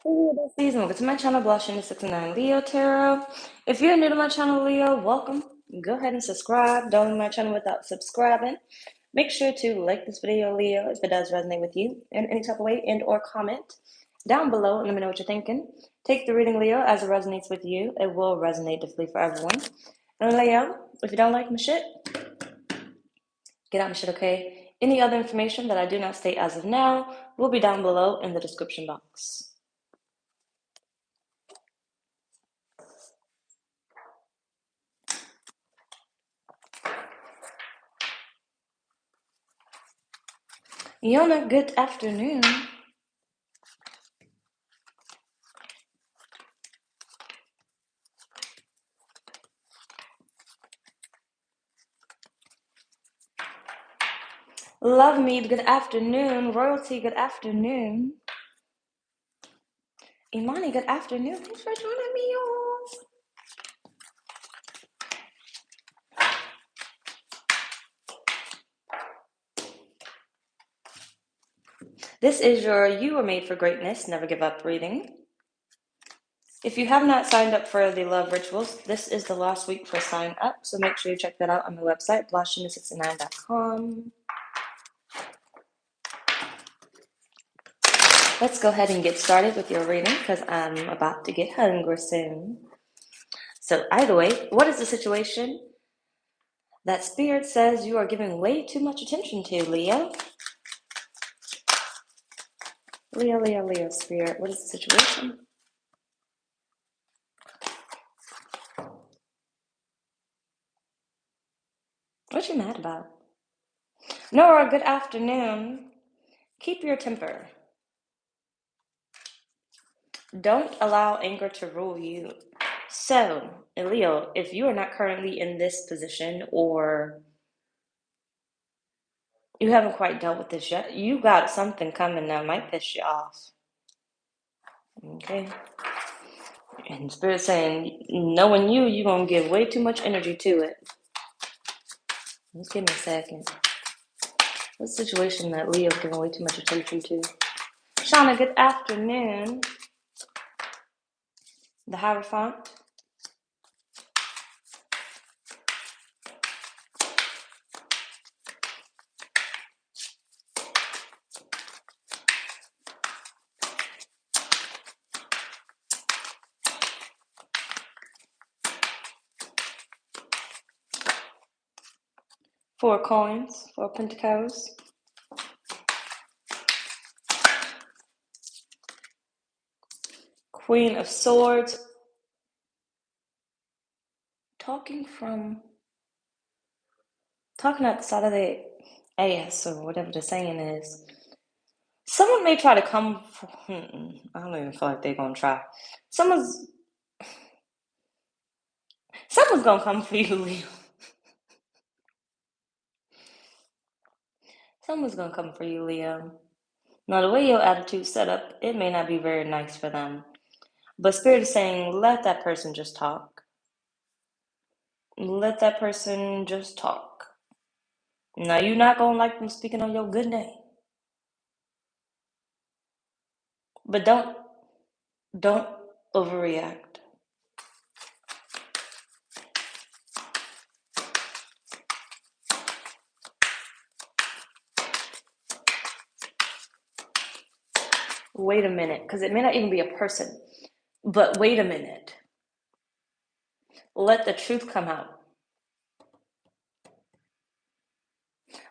This season, welcome to my channel, Blushing the 69 Leo Tarot. If you're new to my channel, Leo, welcome. Go ahead and subscribe. Don't leave my channel without subscribing. Make sure to like this video, Leo, if it does resonate with you in any type of way, and or comment down below and let me know what you're thinking. Take the reading, Leo, as it resonates with you. It will resonate differently for everyone. And Leo, if you don't like my shit, get out my shit, okay? Any other information that I do not state as of now will be down below in the description box. Yona, good afternoon. Love me, good afternoon. Royalty, good afternoon. Imani, good afternoon. Thanks for joining me, y'all. This is your You Were Made for Greatness, Never Give Up reading. If you have not signed up for the love rituals, this is the last week for sign up, so make sure you check that out on my website, blushing69.com. Let's go ahead and get started with your reading because I'm about to get hungry soon. So either way, what is the situation that Spirit says you are giving way too much attention to, Leo? Leo, Spirit, what is the situation? What you mad about? Nora, good afternoon. Keep your temper. Don't allow anger to rule you. So, Leo, if you are not currently in this position or you haven't quite dealt with this yet, you got something coming that might piss you off. Okay? And Spirit's saying, knowing you, you're going to give way too much energy to it. Just give me a second. What's the situation that Leo's giving way too much attention to? Shauna, good afternoon. The Hierophant. Four coins, 4 pentacles. Queen of Swords. Talking at the side of the ass or whatever the saying is. Someone may try to come for, I don't even feel like they're gonna try. Someone's gonna come for you, Leo. Someone's gonna come for you, Leo. Now, the way your attitude's set up, it may not be very nice for them. But Spirit is saying, let that person just talk. Let that person just talk. Now, you're not gonna like them speaking on your good name. But don't overreact. Wait a minute, because it may not even be a person. But wait a minute. Let the truth come out.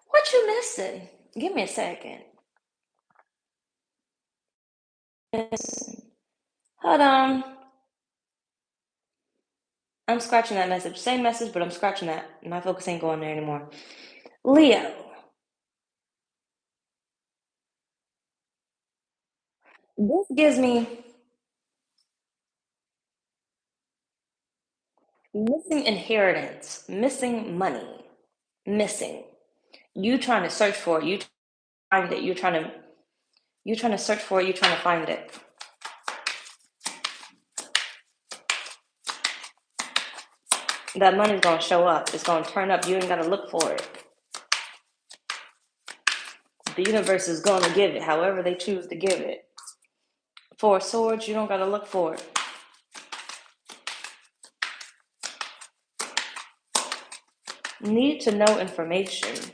What you missing? Give me a second. Hold on. I'm scratching that message. Same message, but I'm scratching that. My focus ain't going there anymore. Leo. This gives me missing inheritance, missing money, missing. You trying to search for it. You find it. You're trying to search for it. You're trying to find it. That money's gonna show up. It's gonna turn up. You ain't gotta look for it. The universe is gonna give it, however they choose to give it. Four of Swords, you don't gotta look for it. Need to know information.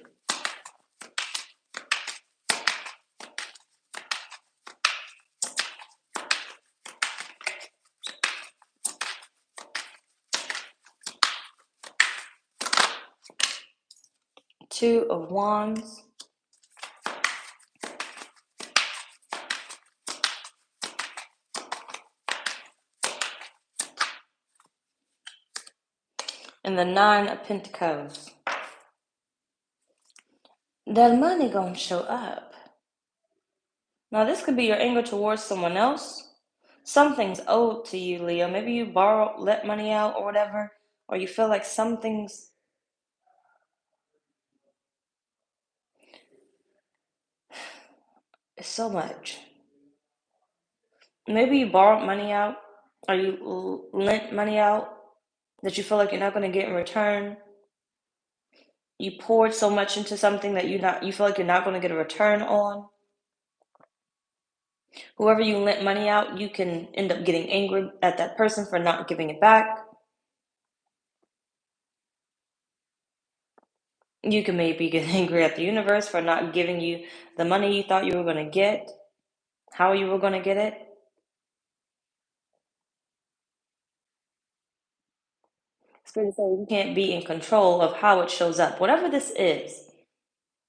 Two of Wands. And the Nine of Pentacles. That money gonna show up. Now this could be your anger towards someone else. Something's owed to you, Leo. Maybe you let money out or whatever, or you feel like something's... It's so much. Maybe you borrowed money out, or you lent money out that you feel like you're not going to get in return. You poured so much into something that you feel like you're not going to get a return on. Whoever you lent money out, you can end up getting angry at that person for not giving it back. You can maybe get angry at the universe for not giving you the money you thought you were going to get, how you were going to get it. Spirit is saying you can't be in control of how it shows up. Whatever this is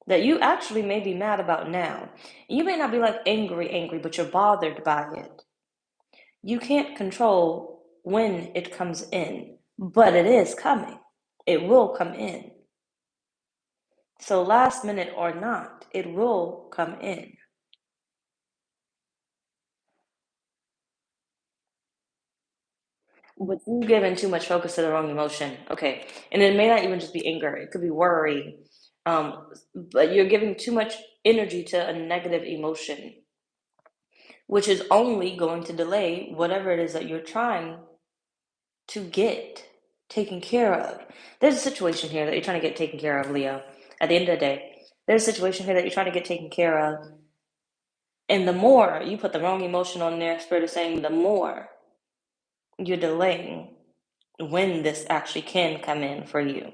that you actually may be mad about now, you may not be like angry, but you're bothered by it. You can't control when it comes in, but it is coming. It will come in. So last minute or not, it will come in. But you've given too much focus to the wrong emotion. Okay. And it may not even just be anger, it could be worry. But you're giving too much energy to a negative emotion, which is only going to delay whatever it is that you're trying to get taken care of. There's a situation here that you're trying to get taken care of, Leo. At the end of the day, there's a situation here that you're trying to get taken care of. And the more you put the wrong emotion on there, Spirit is saying the more you're delaying when this actually can come in for you.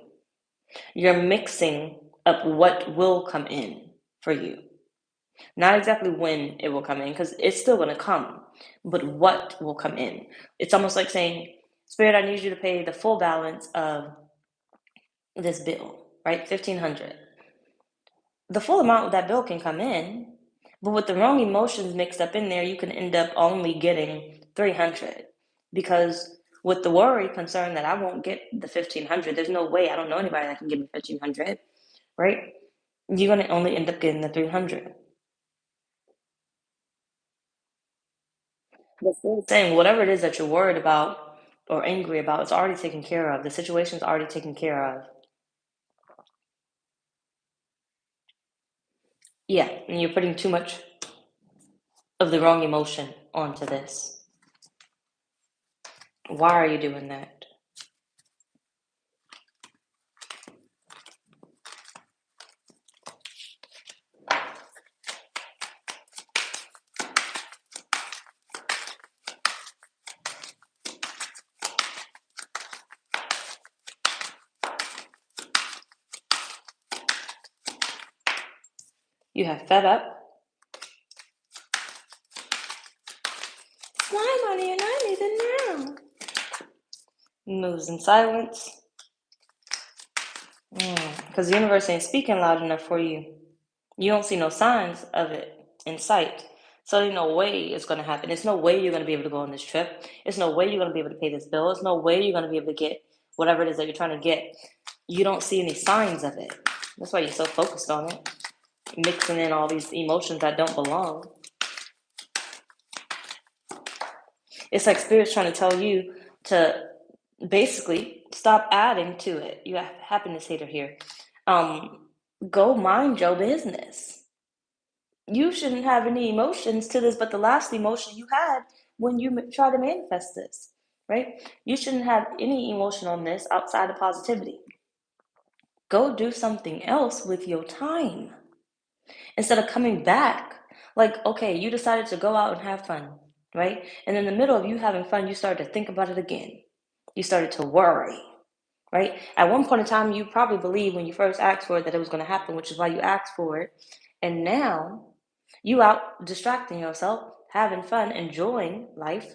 You're mixing up what will come in for you. Not exactly when it will come in, because it's still going to come, but what will come in. It's almost like saying, Spirit, I need you to pay the full balance of this bill, right? $1,500. The full amount of that bill can come in, but with the wrong emotions mixed up in there, you can end up only getting $300. Because with the worry concern that I won't get the $1,500, there's no way, I don't know anybody that can give me $1,500, right? You're going to only end up getting the $300. Saying whatever it is that you're worried about or angry about, it's already taken care of. The situation's already taken care of. Yeah, and you're putting too much of the wrong emotion onto this. Why are you doing that? You have fed up. It's my money and I need it now. Moves in silence. Because the universe ain't speaking loud enough for you. You don't see no signs of it in sight. So there's no way it's going to happen. There's no way you're going to be able to go on this trip. There's no way you're going to be able to pay this bill. There's no way you're going to be able to get whatever it is that you're trying to get. You don't see any signs of it. That's why you're so focused on it. Mixing in all these emotions that don't belong. It's like Spirit's trying to tell you to basically stop adding to it. You have happiness hater here. Go mind your business. You shouldn't have any emotions to this, but the last emotion you had when you try to manifest this, right? You shouldn't have any emotion on this outside of positivity. Go do something else with your time. Instead of coming back, like, okay, you decided to go out and have fun, right? And in the middle of you having fun, you started to think about it again. You started to worry, right? At one point in time, you probably believed when you first asked for it that it was going to happen, which is why you asked for it. And now you out distracting yourself, having fun, enjoying life,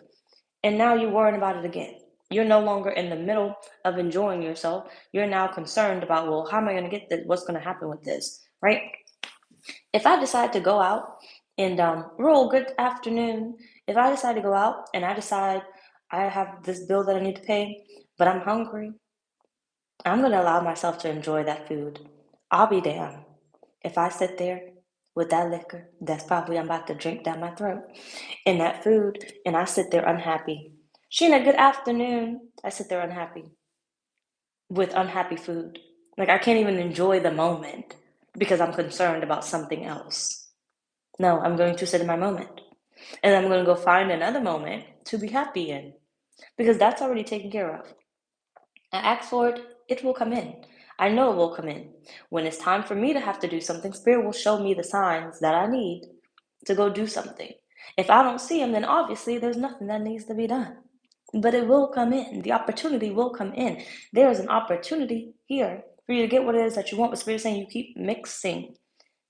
and now you're worrying about it again. You're no longer in the middle of enjoying yourself. You're now concerned about, well, how am I going to get this? What's going to happen with this, right? If I decide to go out and roll good afternoon, if I decide to go out and I decide I have this bill that I need to pay, but I'm hungry, I'm going to allow myself to enjoy that food. I'll be damned if I sit there with that liquor that's probably I'm about to drink down my throat and that food, and I sit there unhappy. Sheena, good afternoon. I sit there unhappy with unhappy food. Like I can't even enjoy the moment because I'm concerned about something else. No, I'm going to sit in my moment. And I'm going to go find another moment to be happy in because that's already taken care of. I ask for it, it will come in. I know it will come in. When it's time for me to have to do something, Spirit will show me the signs that I need to go do something. If I don't see them, then obviously there's nothing that needs to be done. But it will come in. The opportunity will come in. There is an opportunity here for you to get what it is that you want. But Spirit is saying you keep mixing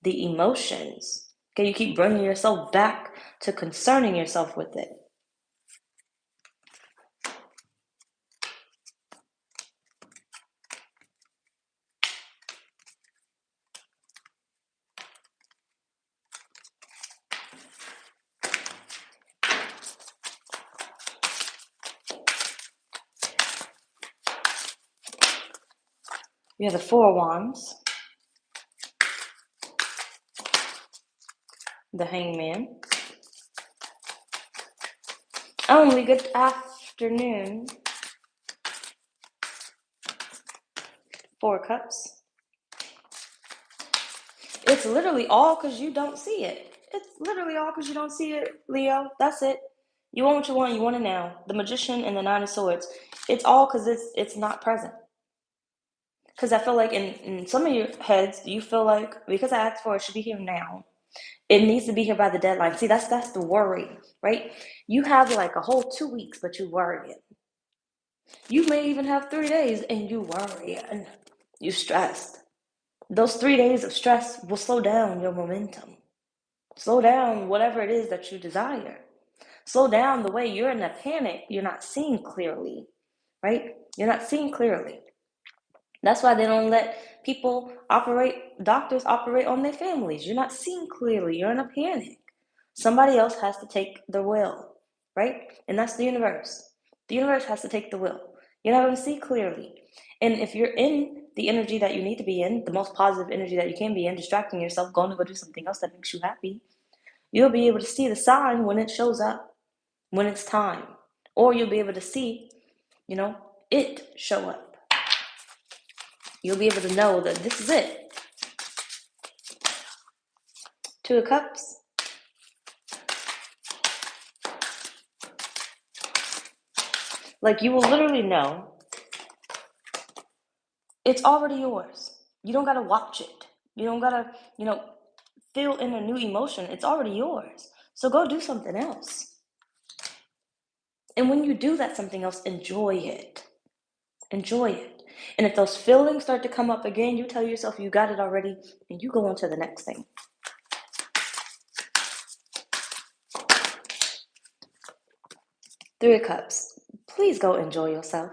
the emotions. Okay, you keep bringing yourself back to concerning yourself with it. You have the Four of Wands, the Hangman. Only good afternoon. Four of Cups. It's literally all because you don't see it. It's literally all because you don't see it, Leo. That's it. You want what you want it now. The Magician and the Nine of Swords. It's all because it's not present. Because I feel like in some of your heads, you feel like because I asked for it, it should be here now. It needs to be here by the deadline. See, that's the worry, right? You have like a whole 2 weeks, but you worry. You may even have 3 days and you worry and you stressed. Those 3 days of stress will slow down your momentum. Slow down whatever it is that you desire. Slow down the way you're in a panic. You're not seeing clearly, right? You're not seeing clearly. That's why they don't let people doctors operate on their families. You're not seeing clearly. You're in a panic. Somebody else has to take the will, right? And that's the universe. The universe has to take the will. You're not going to see clearly. And if you're in the energy that you need to be in, the most positive energy that you can be in, distracting yourself, going to go do something else that makes you happy, you'll be able to see the sign when it shows up, when it's time. Or you'll be able to see, it show up. You'll be able to know that this is it. Two of Cups. Like you will literally know it's already yours. You don't got to watch it. You don't got to, feel in a new emotion. It's already yours. So go do something else. And when you do that something else, enjoy it. Enjoy it. And if those feelings start to come up again, you tell yourself you got it already and you go on to the next thing. Three of Cups. Please go enjoy yourself.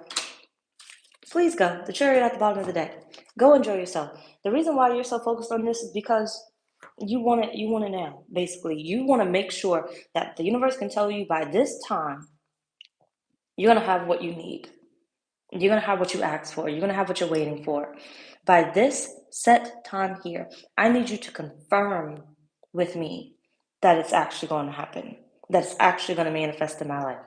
Please go. The Chariot at the bottom of the deck. Go enjoy yourself. The reason why you're so focused on this is because you want it now, basically. You want to make sure that the universe can tell you by this time, you're going to have what you need. You're going to have what you asked for. You're going to have what you're waiting for. By this set time here, I need you to confirm with me that it's actually going to happen, that it's actually going to manifest in my life.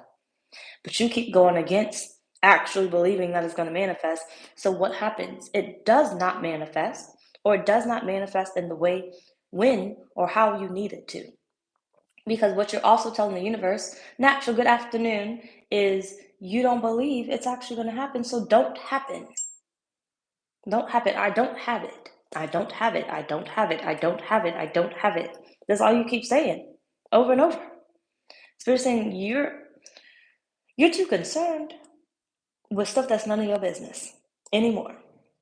But you keep going against actually believing that it's going to manifest. So what happens? It does not manifest, or it does not manifest in the way, when, or how you need it to. Because what you're also telling the universe, natural good afternoon, is you don't believe it's actually going to happen, so don't happen. Don't happen. I don't have it. I don't have it. I don't have it. I don't have it. I don't have it. That's all you keep saying over and over. Spirit saying you're too concerned with stuff that's none of your business anymore.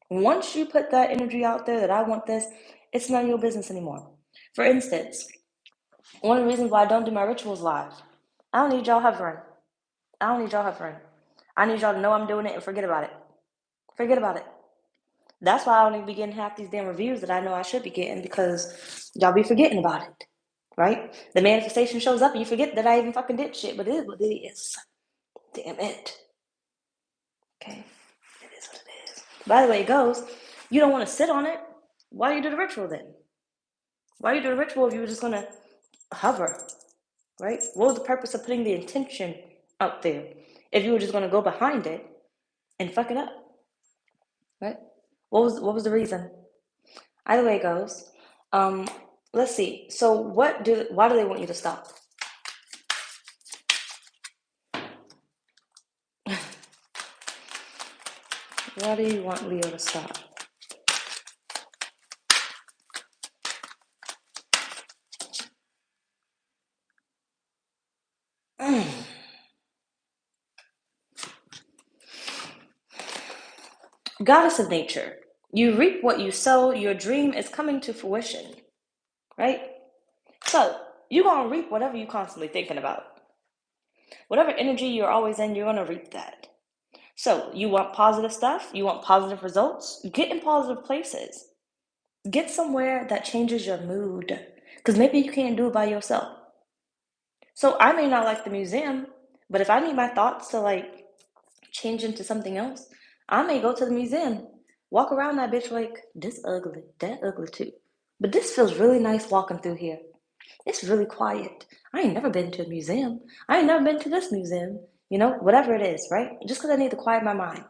Once you put that energy out there that I want this, it's none of your business anymore. For instance, one of the reasons why I don't do my rituals live, I don't need y'all hovering. I don't need y'all hovering. I need y'all to know I'm doing it and forget about it. Forget about it. That's why I don't even be getting half these damn reviews that I know I should be getting, because y'all be forgetting about it, right? The manifestation shows up and you forget that I even fucking did shit, but it is what it is. Damn it. Okay, it is what it is. By the way, it goes, you don't want to sit on it. Why do you do the ritual then? Why do you do the ritual if you were just going to hover, right? What was the purpose of putting the intention out there if you were just going to go behind it and fuck it up, right? What was the reason? Either way it goes. Let's see. So why do they want you to stop? Why do you want Leo to stop? Goddess of nature. You reap what you sow. Your dream is coming to fruition, right? So you're going to reap whatever you're constantly thinking about. Whatever energy you're always in, you're going to reap that. So you want positive stuff, you want positive results, get in positive places. Get somewhere that changes your mood, because maybe you can't do it by yourself. So I may not like the museum, but if I need my thoughts to like change into something else, I may go to the museum, walk around that bitch like, this ugly, that ugly too. But this feels really nice walking through here. It's really quiet. I ain't never been to a museum. I ain't never been to this museum. You know, whatever it is, right? Just because I need to quiet my mind.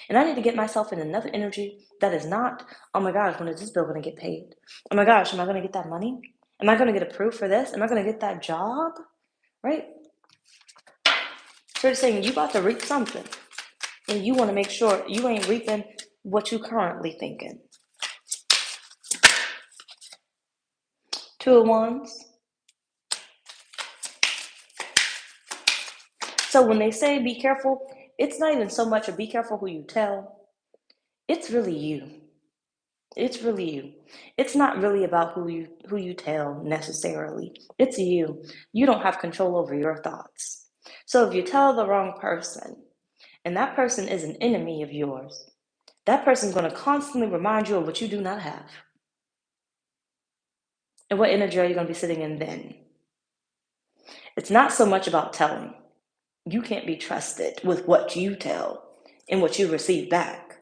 And I need to get myself in another energy that is not, oh my gosh, when is this bill going to get paid? Oh my gosh, am I going to get that money? Am I going to get approved for this? Am I going to get that job? Right? So it's saying you about to reap something. And you want to make sure you ain't reaping what you currently thinking. Two of Wands. So when they say be careful, it's not even so much a be careful who you tell. It's really you. It's really you. It's not really about who you tell necessarily. It's you. You don't have control over your thoughts. So if you tell the wrong person, and that person is an enemy of yours, that person's going to constantly remind you of what you do not have. And what energy are you going to be sitting in then? It's not so much about telling. You can't be trusted with what you tell and what you receive back,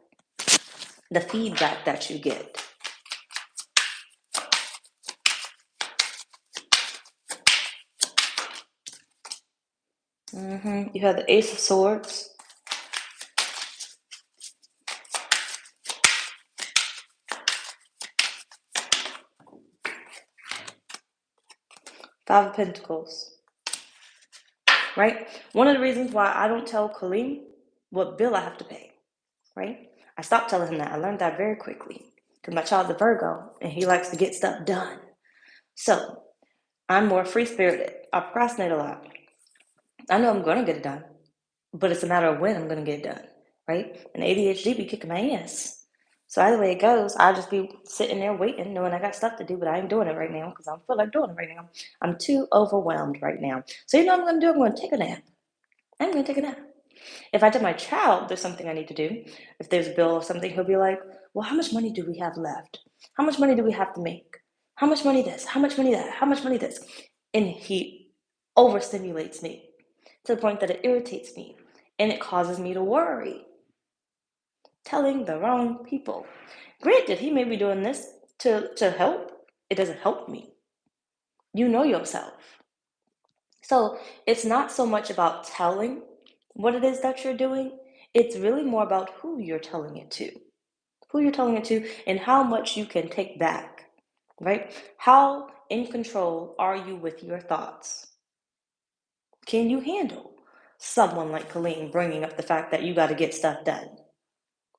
the feedback that you get. You have the Ace of Swords. Five of Pentacles. Right? One of the reasons why I don't tell Kaleem what bill I have to pay. Right? I stopped telling him that. I learned that very quickly. Because my child's a Virgo and he likes to get stuff done. So I'm more free-spirited. I procrastinate a lot. I know I'm going to get it done. But it's a matter of when I'm going to get it done. Right? And ADHD be kicking my ass. So either way it goes, I'll just be sitting there waiting, knowing I got stuff to do, but I ain't doing it right now because I don't feel like doing it right now. I'm too overwhelmed right now. So you know what I'm going to do? I'm going to take a nap. I'm going to take a nap. If I tell my child there's something I need to do, if there's a bill or something, he'll be like, well, how much money do we have left? How much money do we have to make? How much money this? How much money that? How much money this? And he overstimulates me to the point that it irritates me and it causes me to worry. Telling the wrong people. Granted, he may be doing this to help. It doesn't help me. You know yourself. So it's not so much about telling what it is that you're doing. It's really more about who you're telling it to. Who you're telling it to and how much you can take back, right? How in control are you with your thoughts? Can you handle someone like Colleen bringing up the fact that you got to get stuff done?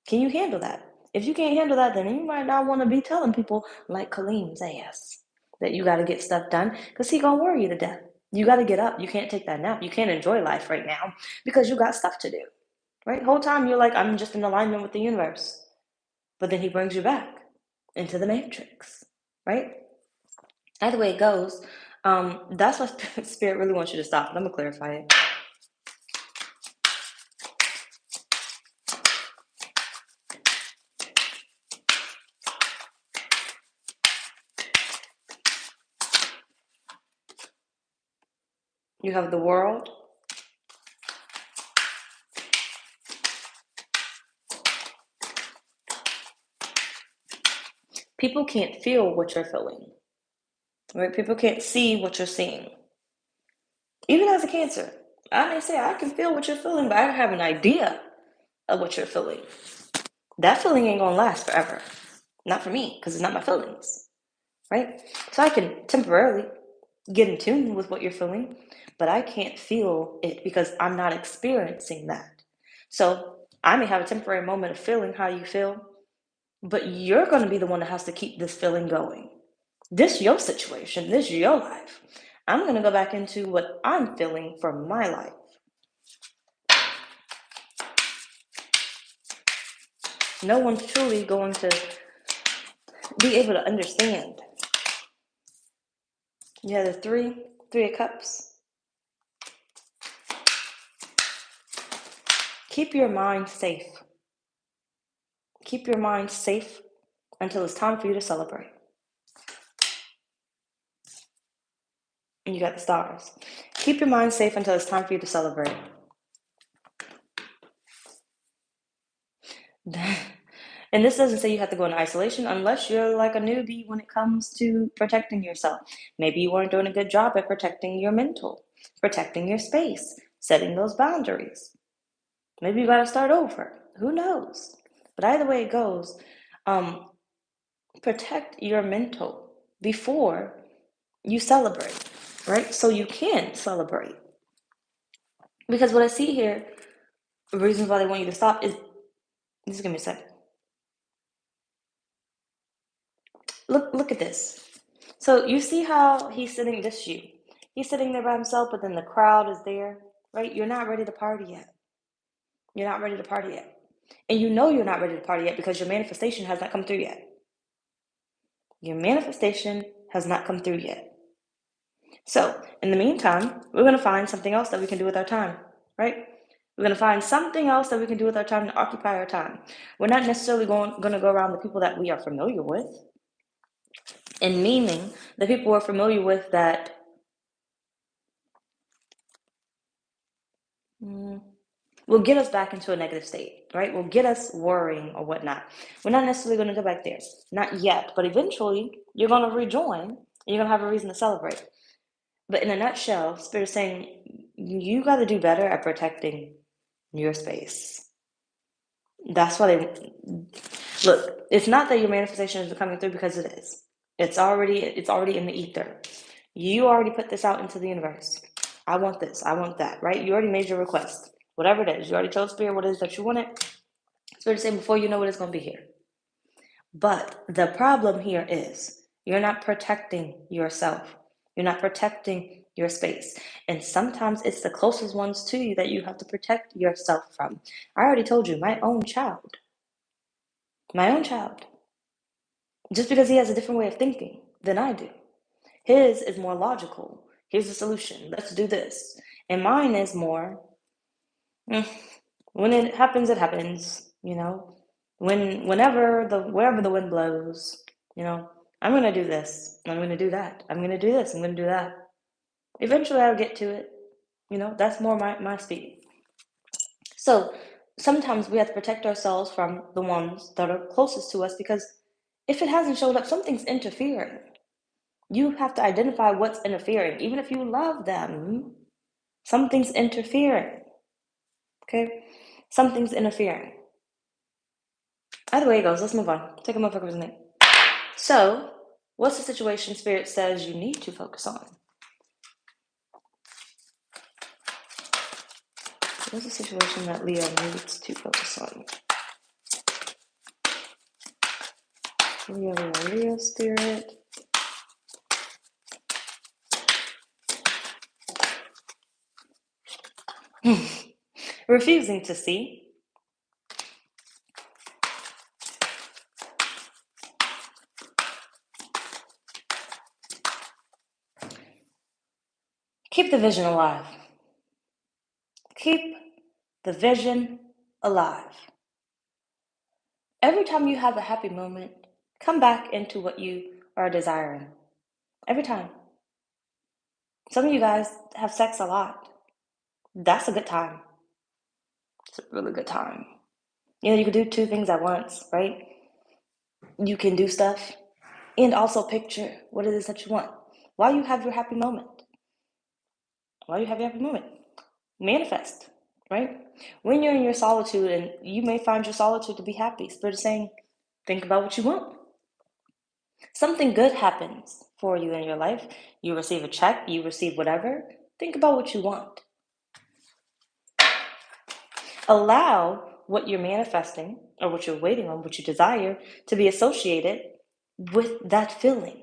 Can you handle that? If you can't handle that, then you might not want to be telling people like Kaleem's ass that you got to get stuff done because he going to worry you to death. You got to get up. You can't take that nap. You can't enjoy life right now because you got stuff to do, right? The whole time you're like, I'm just in alignment with the universe. But then he brings you back into the matrix, right? Either way it goes, that's what Spirit really wants you to stop. Let me clarify it. You have the world. People can't feel what you're feeling, right? People can't see what you're seeing. Even as a Cancer, I may say I can feel what you're feeling, but I don't have an idea of what you're feeling. That feeling ain't gonna last forever. Not for me, because it's not my feelings, right? So I can temporarily get in tune with what you're feeling, but I can't feel it because I'm not experiencing that. So I may have a temporary moment of feeling how you feel, but you're going to be the one that has to keep this feeling going. This your situation, this your life. I'm going to go back into what I'm feeling for my life. No one's truly going to be able to understand. Yeah, the three of cups. Keep your mind safe. Keep your mind safe until it's time for you to celebrate. And you got the stars. Keep your mind safe until it's time for you to celebrate. And this doesn't say you have to go into isolation unless you're like a newbie when it comes to protecting yourself. Maybe you weren't doing a good job at protecting your mental, protecting your space, setting those boundaries. Maybe you got to start over. Who knows? But either way it goes, protect your mental before you celebrate, right? So you can celebrate. Because what I see here, the reasons why they want you to stop is, just give me a second. Look at this. So you see how he's sitting, this you. He's sitting there by himself, but then the crowd is there, right? You're not ready to party yet. You're not ready to party yet. And you know you're not ready to party yet because your manifestation has not come through yet. Your manifestation has not come through yet. So in the meantime, we're going to find something else that we can do with our time, right? We're going to find something else that we can do with our time to occupy our time. We're not necessarily going to go around the people that we are familiar with. And meaning the people we're familiar with that will get us back into a negative state, right? Will get us worrying or whatnot. We're not necessarily going to go back there. Not yet, but eventually you're going to rejoin and you're going to have a reason to celebrate. But in a nutshell, Spirit is saying you got to do better at protecting your space. That's why they look. It's not that your manifestation is coming through, because it is. It's already in the ether. You already put this out into the universe. I want this. I want that. Right? You already made your request. Whatever it is, you already told Spirit what it is that you wanted. Spirit is saying before you know it, it's going to be here. But the problem here is you're not protecting yourself. You're not protecting your space. And sometimes it's the closest ones to you that you have to protect yourself from. I already told you, my own child. My own child. Just because he has a different way of thinking than I do. His is more logical. Here's the solution. Let's do this. And mine is more, when it happens, you know. Wherever the wind blows, you know, I'm gonna do this. I'm gonna do that. I'm gonna do this. I'm gonna do that. Eventually I'll get to it. You know, that's more my speed. So sometimes we have to protect ourselves from the ones that are closest to us, because if it hasn't showed up, something's interfering. You have to identify what's interfering. Even if you love them, something's interfering. Okay? Something's interfering. Either way it goes, let's move on. Take a motherfucker's name. So, what's the situation Spirit says you need to focus on? What's the situation that Leo needs to focus on? Leo, Spirit. Refusing to see. Keep the vision alive. Keep the vision alive. Every time you have a happy moment, come back into what you are desiring. Every time. Some of you guys have sex a lot. That's a good time. It's a really good time. You can do two things at once, right? You can do stuff and also picture what it is that you want. While you have your happy moment. While you have your happy moment. Manifest, right? When you're in your solitude, and you may find your solitude to be happy, Spirit is saying, think about what you want. Something good happens for you in your life. You receive a check, you receive whatever. Think about what you want. Allow what you're manifesting or what you're waiting on, what you desire, to be associated with that feeling.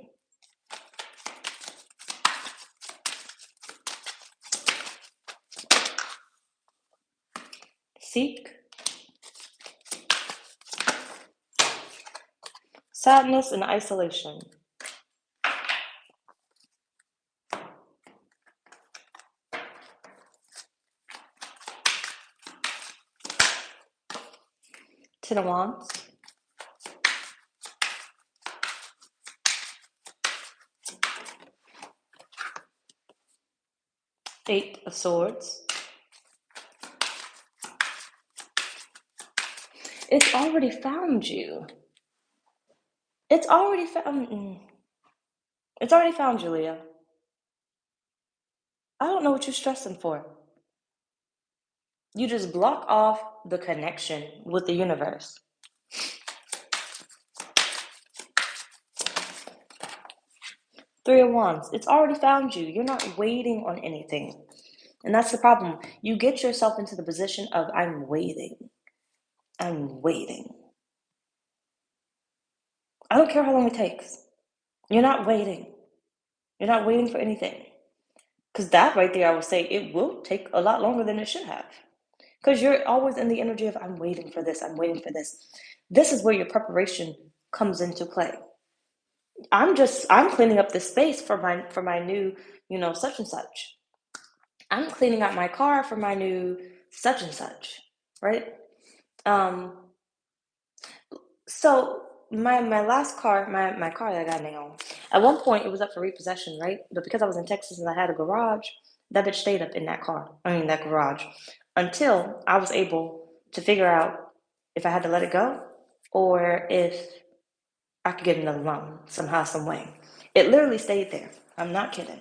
Seek sadness and isolation. Ten of Wands. Eight of Swords. It's already found you. It's already found. It's already found you, Leo. I don't know what you're stressing for. You just block off the connection with the universe. Three of Wands. It's already found you. You're not waiting on anything. And that's the problem. You get yourself into the position of, I'm waiting. I'm waiting. I don't care how long it takes. You're not waiting. You're not waiting for anything. Because that right there, I would say, it will take a lot longer than it should have. Because you're always in the energy of, I'm waiting for this, I'm waiting for this. This is where your preparation comes into play. I'm cleaning up the space for my new, such and such. I'm cleaning out my car for my new such and such, right? So my last car, my car that I got now, at one point it was up for repossession, right? But because I was in Texas and I had a garage, that bitch stayed up in that garage, until I was able to figure out if I had to let it go or if I could get another loan somehow, some way. It literally stayed there. I'm not kidding.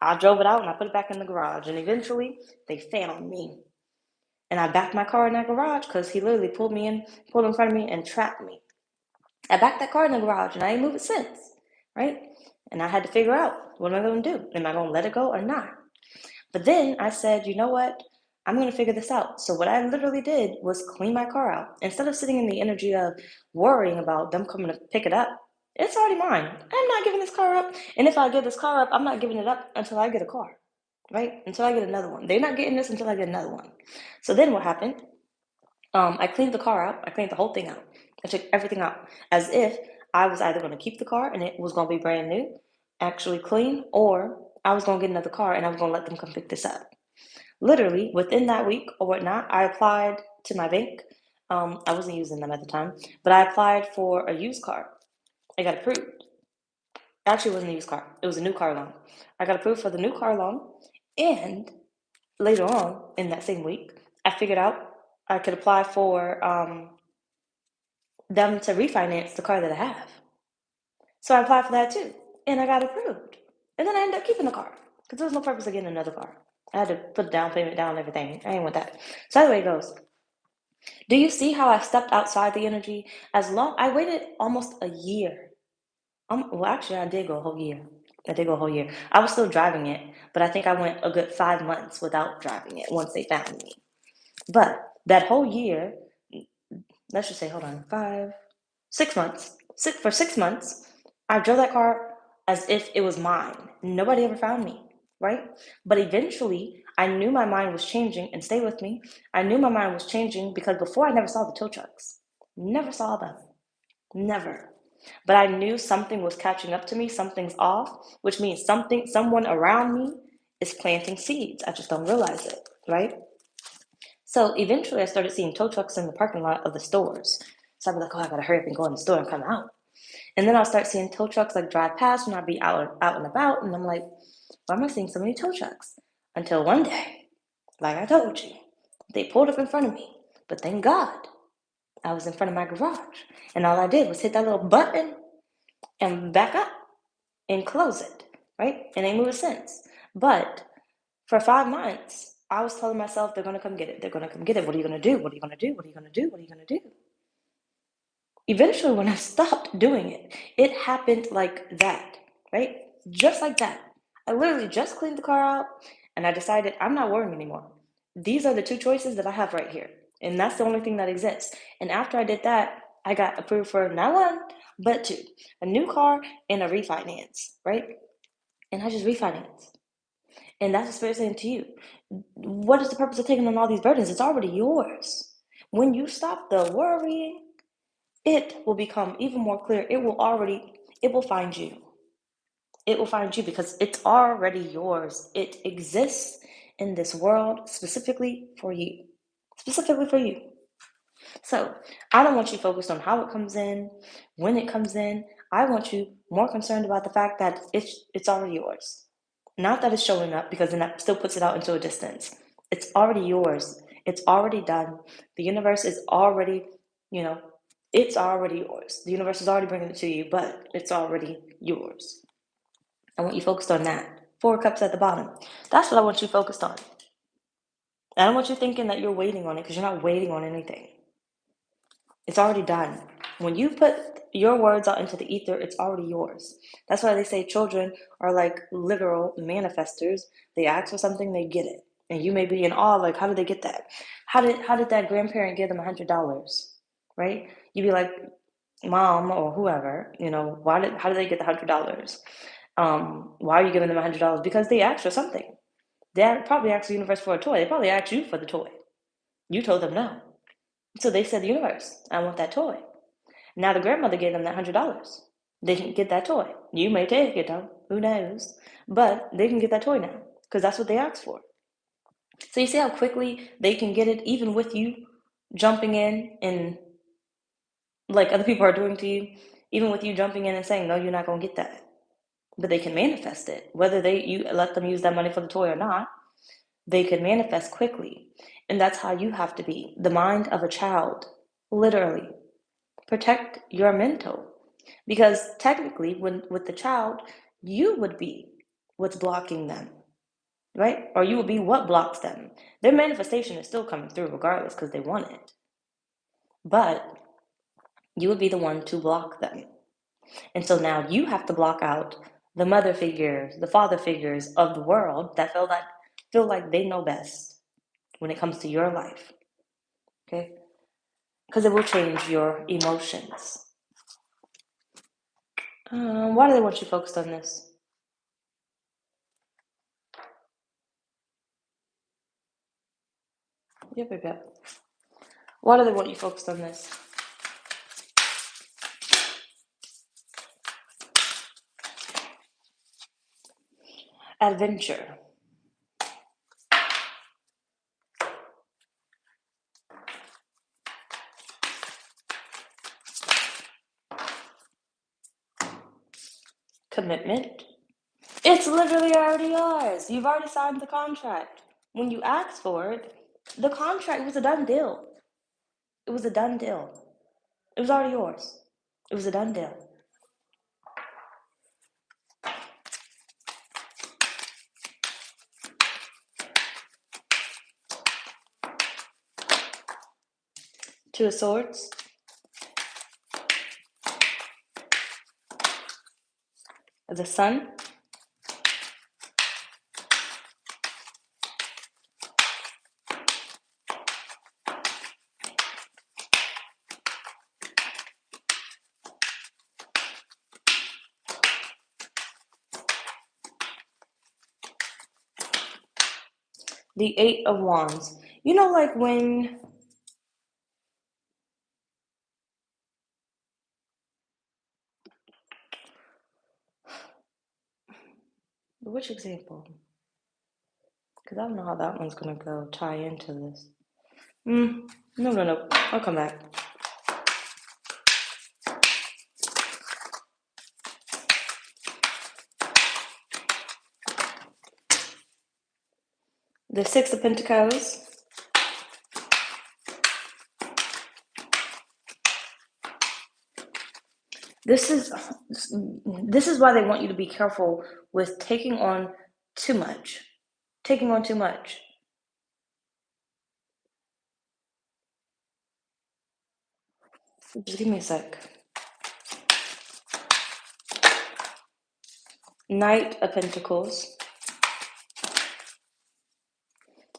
I drove it out and I put it back in the garage, and eventually they found me. And I backed my car in that garage because he literally pulled in front of me and trapped me. I backed that car in the garage and I ain't moved it since, right? And I had to figure out, what am I going to do? Am I going to let it go or not? But then I said, you know what? I'm going to figure this out. So what I literally did was clean my car out. Instead of sitting in the energy of worrying about them coming to pick it up, it's already mine. I'm not giving this car up. And if I give this car up, I'm not giving it up until I get a car, right? Until I get another one. They're not getting this until I get another one. So then what happened? I cleaned the car out. I cleaned the whole thing out. I took everything out as if I was either going to keep the car and it was going to be brand new, actually clean, or I was going to get another car and I was going to let them come pick this up. Literally, within that week or whatnot, I applied to my bank. I wasn't using them at the time, but I applied for a used car. I got approved. Actually, it wasn't a used car. It was a new car loan. I got approved for the new car loan, and later on in that same week, I figured out I could apply for them to refinance the car that I have. So I applied for that too, and I got approved. And then I ended up keeping the car because there was no purpose of getting another car. I had to put the down payment down and everything. I ain't want that. So that's the way it goes. Do you see how I stepped outside the energy? I waited almost a year. Well, actually, I did go a whole year. I was still driving it, but I think I went a good 5 months without driving it once they found me. But that whole year, let's just say, hold on, 6 months. For 6 months, I drove that car as if it was mine. Nobody ever found me. right? But eventually, I knew my mind was changing, and stay with me. I knew my mind was changing because before I never saw the tow trucks. Never saw them. Never. But I knew something was catching up to me, something's off, which means someone around me is planting seeds. I just don't realize it, right? So eventually I started seeing tow trucks in the parking lot of the stores. So I'd be like, oh, I gotta hurry up and go in the store and come out. And then I'll start seeing tow trucks like drive past when I'd be out and about, and I'm like, why am I seeing so many tow trucks? Until one day, like I told you, they pulled up in front of me. But thank God, I was in front of my garage, and all I did was hit that little button and back up and close it, right? And they moved since. But for 5 months, I was telling myself, they're gonna come get it. They're gonna come get it. What are you gonna do? What are you gonna do? What are you gonna do? What are you gonna do? Eventually, when I stopped doing it, it happened like that, right? Just like that. I literally just cleaned the car out and I decided I'm not worrying anymore. These are the two choices that I have right here. And that's the only thing that exists. And after I did that, I got approved for not one, but two, a new car and a refinance, right? And I just refinanced. And that's what Spirit's saying to you. What is the purpose of taking on all these burdens? It's already yours. When you stop the worrying, it will become even more clear. It will find you. It will find you because it's already yours. It exists in this world specifically for you. Specifically for you. So I don't want you focused on how it comes in, when it comes in. I want you more concerned about the fact that it's already yours. Not that it's showing up, because then that still puts it out into a distance. It's already yours. It's already done. The universe is already, you know, it's already yours. The universe is already bringing it to you, but it's already yours. I want you focused on that. 4 cups at the bottom. That's what I want you focused on. I don't want you thinking that you're waiting on it, because you're not waiting on anything. It's already done. When you put your words out into the ether, it's already yours. That's why they say children are like literal manifestors. They ask for something, they get it. And you may be in awe, like, how did they get that? How did that grandparent give them $100? Right? You'd be like, mom or whoever, how did they get the $100? Why are you giving them $100? Because they asked for something. They probably asked the universe for a toy. They probably asked you for the toy. You told them no. So they said, the universe, I want that toy. Now the grandmother gave them that $100. They can get that toy. You may take it though, who knows? But they can get that toy now because that's what they asked for. So you see how quickly they can get it, even with you jumping in and like other people are doing to you, even with you jumping in and saying, no, you're not going to get that. But they can manifest it, whether you let them use that money for the toy or not. They can manifest quickly. And that's how you have to be. The mind of a child, literally. Protect your mental. Because technically, with the child, you would be what's blocking them, right? Or you would be what blocks them. Their manifestation is still coming through regardless because they want it. But you would be the one to block them. And so now you have to block out the mother figures, the father figures of the world that feel like they know best when it comes to your life. Okay? Because it will change your emotions. Why do they want you focused on this? Yep. Why do they want you focused on this? Adventure. Commitment. It's literally already yours. You've already signed the contract. When you asked for it, the contract was a done deal. It was a done deal. It was already yours. It was a done deal. Two of Swords. The Sun. The Eight of Wands. You know, like when, which example? Because I don't know how that one's going to go tie into this. No. I'll come back. The Six of Pentacles. This is why they want you to be careful with taking on too much. Taking on too much. Just give me a sec. Knight of Pentacles.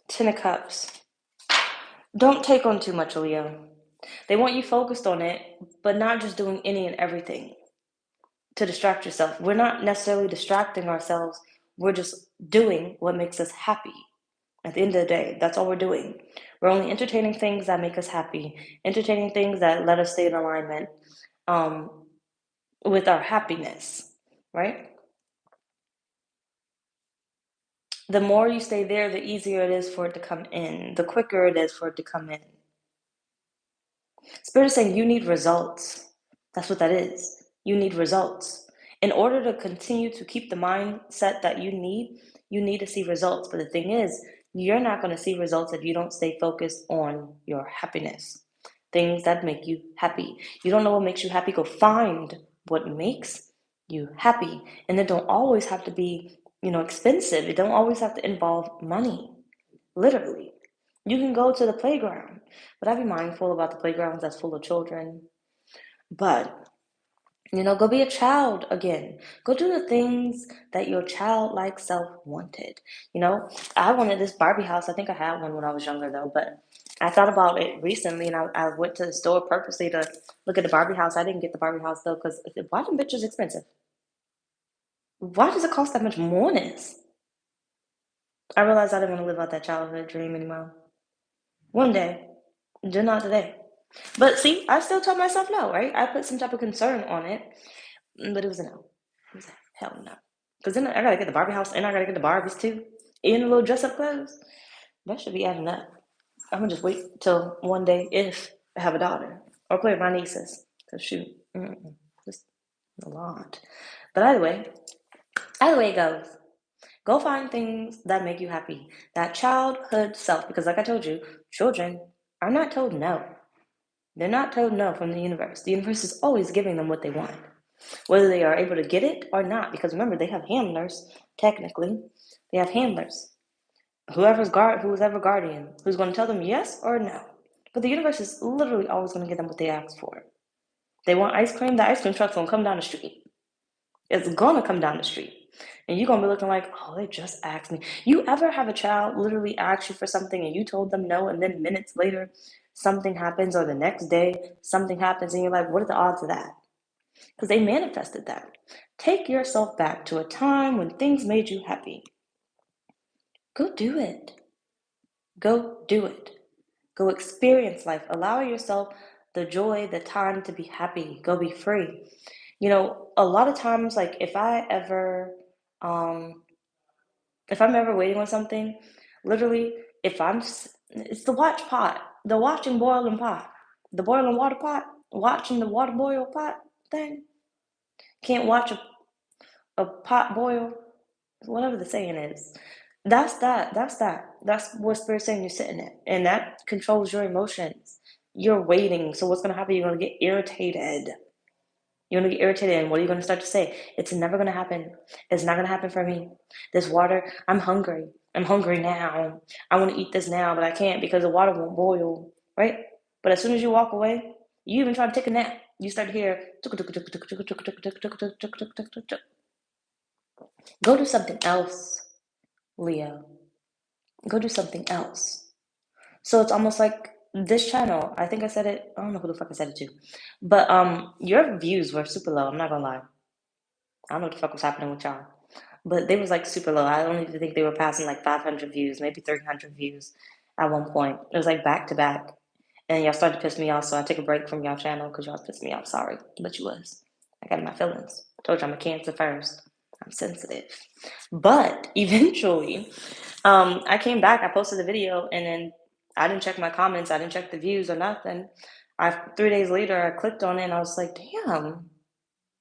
Ten of Cups. Don't take on too much, Leo. They want you focused on it, but not just doing any and everything to distract yourself. We're not necessarily distracting ourselves. We're just doing what makes us happy. At the end of the day, that's all we're doing. We're only entertaining things that make us happy, entertaining things that let us stay in alignment with our happiness, right? The more you stay there, the easier it is for it to come in, the quicker it is for it to come in. Spirit is saying you need results. That's what that is. You need results. In order to continue to keep the mindset that you need to see results. But the thing is, you're not going to see results if you don't stay focused on your happiness. Things that make you happy. You don't know what makes you happy, go find what makes you happy. And it don't always have to be, expensive. It don't always have to involve money. Literally. You can go to the playground, but I'd be mindful about the playgrounds that's full of children. But, go be a child again. Go do the things that your childlike self wanted. I wanted this Barbie house. I think I had one when I was younger, though, but I thought about it recently, and I went to the store purposely to look at the Barbie house. I didn't get the Barbie house, though, because why them bitches expensive? Why does it cost that much more than this? I realized I didn't want to live out that childhood dream anymore. One day, just not today. But see, I still told myself no, right? I put some type of concern on it, but it was a no. It was a hell no. Because then I gotta get the Barbie house and I gotta get the Barbies too. And the little dress up clothes. That should be adding up. I'm gonna just wait till one day if I have a daughter or play with my nieces. Because shoot, just a lot. But either way it goes. Go find things that make you happy. That childhood self. Because like I told you, children are not told no. They're not told no from the universe. The universe is always giving them what they want, whether they are able to get it or not. Because remember, they have handlers, technically. They have handlers. Whoever guardian, who's going to tell them yes or no. But the universe is literally always going to give them what they ask for. They want ice cream, the ice cream truck's going to come down the street. It's going to come down the street. And you're going to be looking like, oh, they just asked me. You ever have a child literally ask you for something and you told them no, and then minutes later something happens, or the next day something happens, and you're like, what are the odds of that? Because they manifested that. Take yourself back to a time when things made you happy. Go do it. Go do it. Go experience life. Allow yourself the joy, the time to be happy. Go be free. A lot of times, like um, if I'm ever waiting on something, literally, it's the watch pot, the watching boiling pot, the boiling water pot, watching the water boil pot thing. Can't watch a pot boil, whatever the saying is. That's that. That's that. That's what Spirit's saying you're sitting in. And that controls your emotions. You're waiting. So what's going to happen? You're going to get irritated. You're going to get irritated. And what are you going to start to say? It's never going to happen. It's not going to happen for me. This water, I'm hungry. I'm hungry now. I want to eat this now, but I can't because the water won't boil. Right? But as soon as you walk away, you even try to take a nap. You start to hear go do something else, Leo. Go do something else. So it's almost like this channel, I think I said it, I don't know who the fuck I said it to, but your views were super low, I'm not gonna lie. I don't know what the fuck was happening with y'all. but they was like super low. I don't even think they were passing like 500 views, maybe 300 views at one point. It was like back to back. And y'all started to piss me off, so I took a break from y'all channel because y'all pissed me off. Sorry, but you was. I got in my feelings. Told you I'm a Cancer first. I'm sensitive. But eventually, I came back, I posted the video, and then I didn't check my comments, I didn't check the views or nothing. 3 days later, I clicked on it and I was like, damn,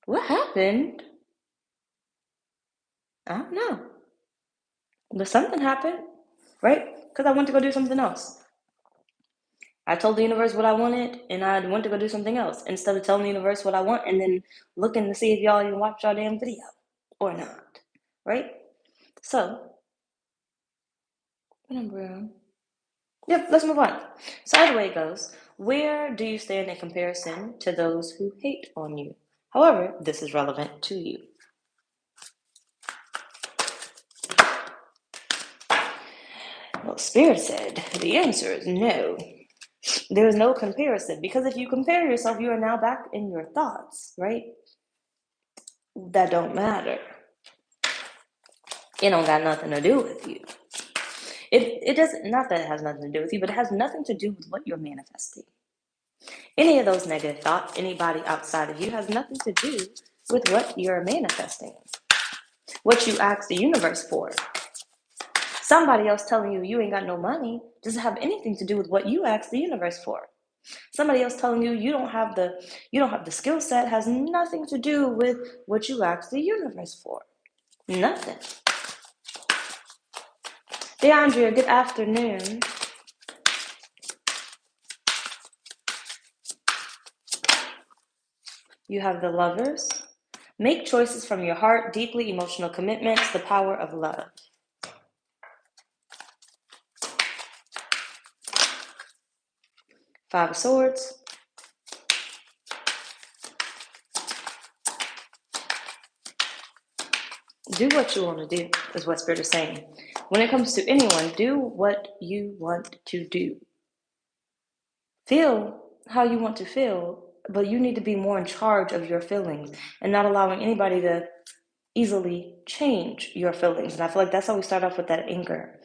what happened? I don't know. But something happened, right? Because I went to go do something else. I told the universe what I wanted, and I went to go do something else instead of telling the universe what I want and then looking to see if y'all even watch y'all damn video or not, right? So, yep, let's move on. So either way it goes, where do you stand in comparison to those who hate on you? However, this is relevant to you. Well, Spirit said the answer is no. There is no comparison, because if you compare yourself, you are now back in your thoughts, right? That don't matter. It don't got nothing to do with you. It doesn't, not that it has nothing to do with you, but it has nothing to do with what you're manifesting. Any of those negative thoughts, anybody outside of you, has nothing to do with what you're manifesting. What you ask the universe for. Somebody else telling you you ain't got no money doesn't have anything to do with what you ask the universe for. Somebody else telling you you don't have the skill set has nothing to do with what you ask the universe for. Nothing. DeAndrea, good afternoon. You have the Lovers. Make choices from your heart, deeply emotional commitments, the power of love. Five of Swords. Do what you want to do, is what Spirit is saying. When it comes to anyone, do what you want to do. Feel how you want to feel, but you need to be more in charge of your feelings and not allowing anybody to easily change your feelings. And I feel like that's how we start off with that anger.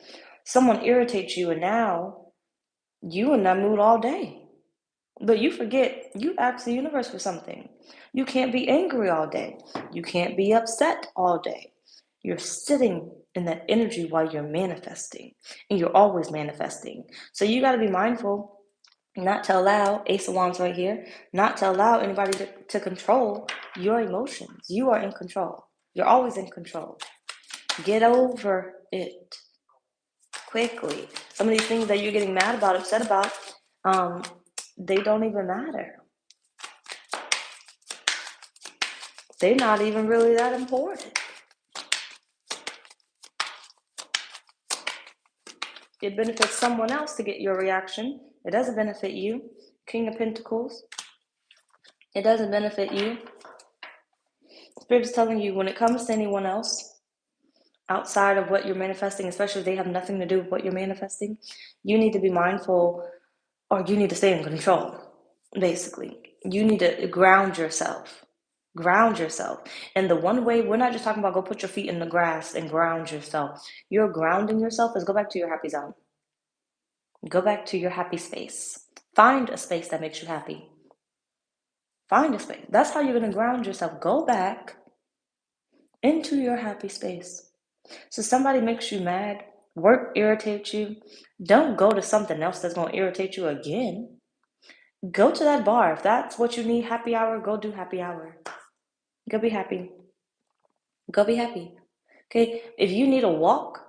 Someone irritates you, and now you in that mood all day. But you forget, you ask the universe for something. You can't be angry all day. You can't be upset all day. You're sitting in that energy while you're manifesting, and you're always manifesting. So you got to be mindful not to allow, Ace of Wands right here, not to allow anybody to control your emotions. You are in control. You're always in control. Get over it quickly. Some of these things that you're getting mad about, upset about, they don't even matter. They're not even really that important. It benefits someone else to get your reaction. It doesn't benefit you. King of Pentacles. It doesn't benefit you. Spirit is telling you, when it comes to anyone else outside of what you're manifesting, especially if they have nothing to do with what you're manifesting, you need to be mindful, or you need to stay in control, basically. You need to ground yourself. Ground yourself. And the one way, we're not just talking about go put your feet in the grass and ground yourself. You're grounding yourself is go back to your happy zone. Go back to your happy space. Find a space that makes you happy. Find a space. That's how you're going to ground yourself. Go back into your happy space. So somebody makes you mad, work irritates you, don't go to something else that's going to irritate you again. Go to that bar. If that's what you need, happy hour, go do happy hour. Go be happy. Go be happy. Okay? If you need a walk,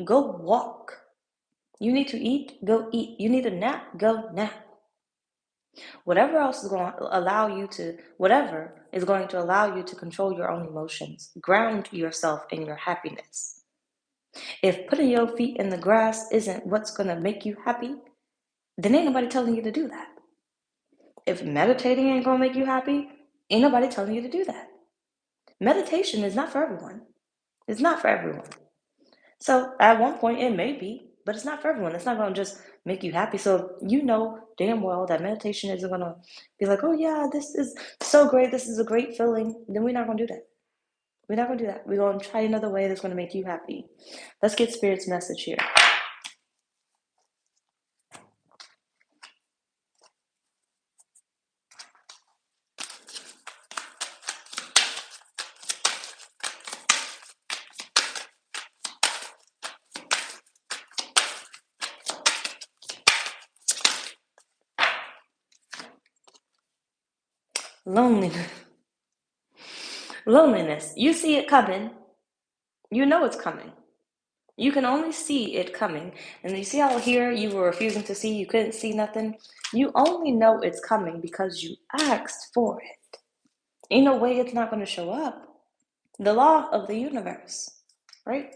go walk. You need to eat, go eat. You need a nap, go nap. Whatever else is going to allow you to, whatever is going to allow you to control your own emotions. Ground yourself in your happiness. If putting your feet in the grass isn't what's going to make you happy, then ain't nobody telling you to do that. If meditating ain't going to make you happy, ain't nobody telling you to do that. Meditation is not for everyone. It's not for everyone. So at one point it may be, but it's not for everyone. It's not going to just make you happy. So you know damn well that meditation isn't going to be like, oh yeah, this is so great. This is a great feeling. Then we're not going to do that. We're not going to do that. We're going to try another way that's going to make you happy. Let's get Spirit's message here. Loneliness. Loneliness. You see it coming. You know it's coming. You can only see it coming. And you see how here you were refusing to see, you couldn't see nothing? You only know it's coming because you asked for it. Ain't no way it's not going to show up. The law of the universe, right?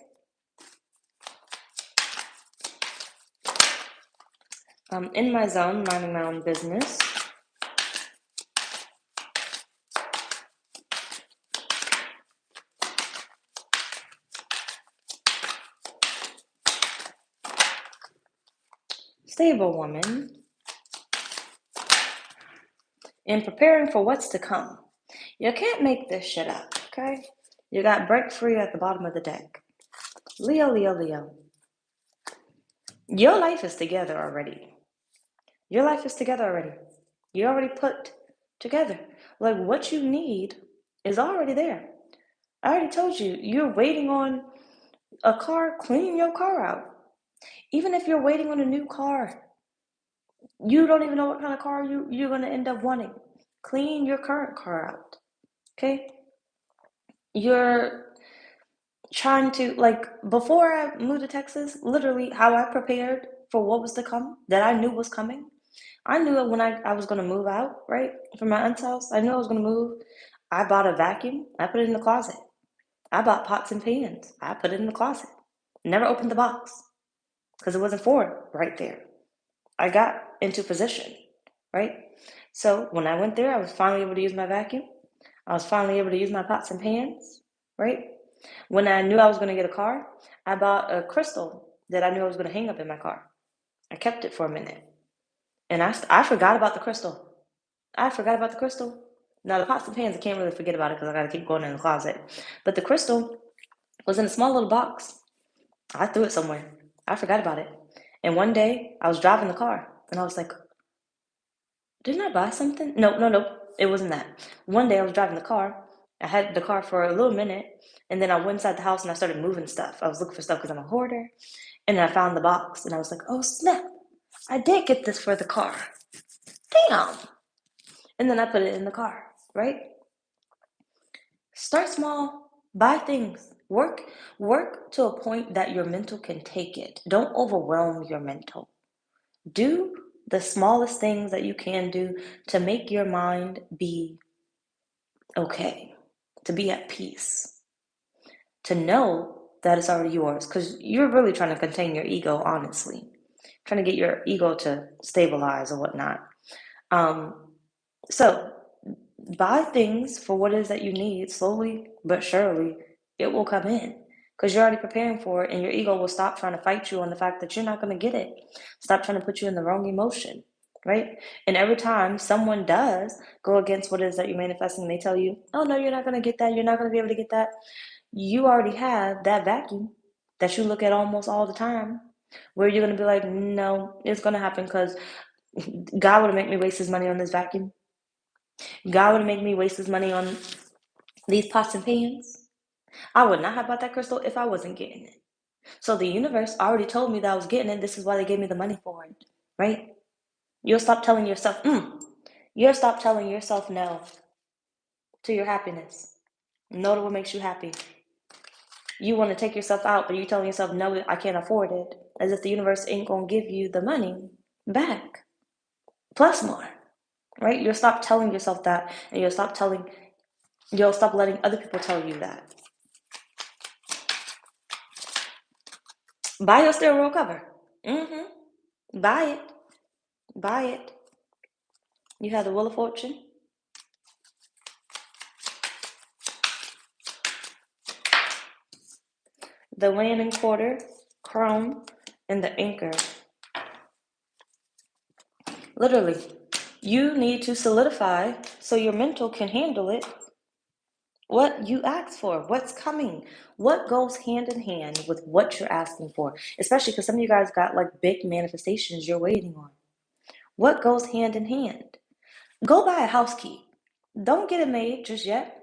I'm in my zone, minding my own business. Stable woman. And preparing for what's to come. You can't make this shit up, okay? You got break free at the bottom of the deck. Leo, Leo, Leo. Your life is together already. Your life is together already. You already put together. Like what you need is already there. I already told you, you're waiting on a car, clean your car out. Even if you're waiting on a new car, you don't even know what kind of car you're going to end up wanting. Clean your current car out, okay? You're trying to, like, before I moved to Texas, literally how I prepared for what was to come, that I knew was coming. I knew it when I was going to move out, right, from my aunt's house. I knew I was going to move. I bought a vacuum. I put it in the closet. I bought pots and pans. I put it in the closet. Never opened the box because it wasn't for it right there. I got into position, right? So when I went there, I was finally able to use my vacuum. I was finally able to use my pots and pans, right? When I knew I was going to get a car, I bought a crystal that I knew I was going to hang up in my car. I kept it for a minute. And I forgot about the crystal. I forgot about the crystal. Now, the pots and pans, I can't really forget about it because I got to keep going in the closet. But the crystal was in a small little box. I threw it somewhere. I forgot about it. And one day, I was driving the car, and I was like, didn't I buy something? No. It wasn't that. One day, I was driving the car. I had the car for a little minute, and then I went inside the house, and I started moving stuff. I was looking for stuff because I'm a hoarder. And then I found the box, and I was like, oh, snap. I did get this for the car. Damn. And then I put it in the car, right? Start small, buy things, work to a point that your mental can take it. Don't overwhelm your mental. Do the smallest things that you can do to make your mind be okay, to be at peace, to know that it's already yours, because you're really trying to contain your ego, honestly, trying to get your ego to stabilize or whatnot. So buy things for what it is that you need. Slowly but surely it will come in because you're already preparing for it, and your ego will stop trying to fight you on the fact that you're not going to get it. Stop trying to put you in the wrong emotion, right? And every time someone does go against what it is that you're manifesting, they tell you, oh no, you're not going to get that, you're not going to be able to get that, you already have that vacuum that you look at almost all the time where you're going to be like, no, it's going to happen because God would make me waste his money on this vacuum. God would make me waste his money on these pots and pans. I would not have bought that crystal if I wasn't getting it. So the universe already told me that I was getting it. This is why they gave me the money for it, right? You'll stop telling yourself, you'll stop telling yourself no to your happiness. No to what makes you happy. You want to take yourself out, but you're telling yourself, no, I can't afford it. As if the universe ain't going to give you the money back. Plus more, right? You'll stop telling yourself that, and you'll stop letting other people tell you that. Buy your steering wheel cover. Buy it. You have the Wheel of Fortune. The landing quarter, Chrome, and the anchor. Literally, you need to solidify so your mental can handle it what you ask for, what's coming, what goes hand in hand with what you're asking for, especially because some of you guys got like big manifestations you're waiting on. What goes hand in hand? Go buy a house key. Don't get it made just yet,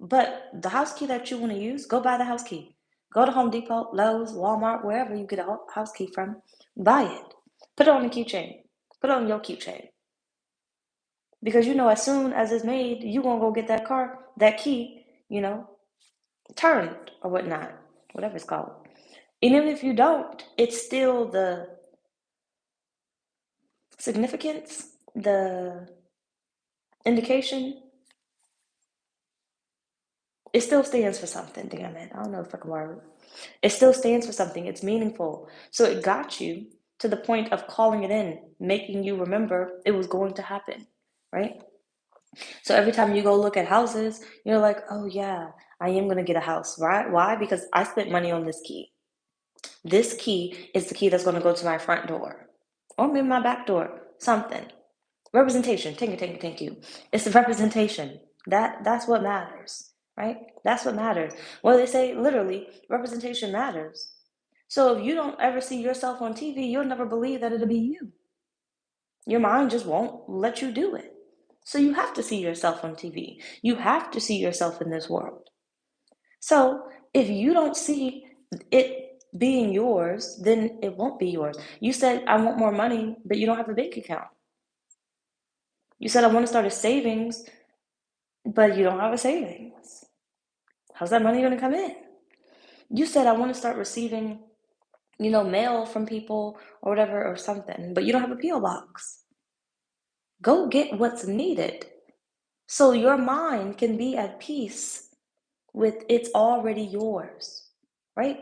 but the house key that you want to use, go buy the house key. Go to Home Depot, Lowe's, Walmart, wherever you get a house key from, buy it. Put it on a keychain. Put it on your keychain. Because you know, as soon as it's made, you gonna go get that key, turned or whatnot, whatever it's called. And even if you don't, it's still the significance, the indication, it still stands for something, damn it. I don't know the fucking word. It still stands for something. It's meaningful. So it got you to the point of calling it in, making you remember it was going to happen, right? So every time you go look at houses, you're like, oh yeah, I am going to get a house, right? Why? Because I spent money on this key. This key is the key that's going to go to my front door or maybe my back door, something. Representation, thank you. It's the representation. That's what matters, right? That's what matters. Well, they say literally, representation matters. So if you don't ever see yourself on TV, you'll never believe that it'll be you. Your mind just won't let you do it. So you have to see yourself on TV. You have to see yourself in this world. So if you don't see it being yours, then it won't be yours. You said, I want more money, but you don't have a bank account. You said, I want to start a savings, but you don't have a savings. How's that money going to come in? You said, I want to start receiving, mail from people or whatever or something, but you don't have a P.O. box. Go get what's needed so your mind can be at peace with it's already yours, right?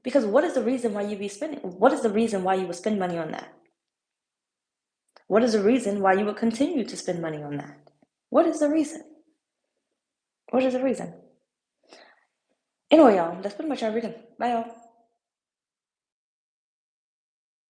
Because what is the reason why you be spending? What is the reason why you would spend money on that? What is the reason why you would continue to spend money on that? What is the reason? What is the reason? Anyway, y'all, that's pretty much everything. Bye, y'all.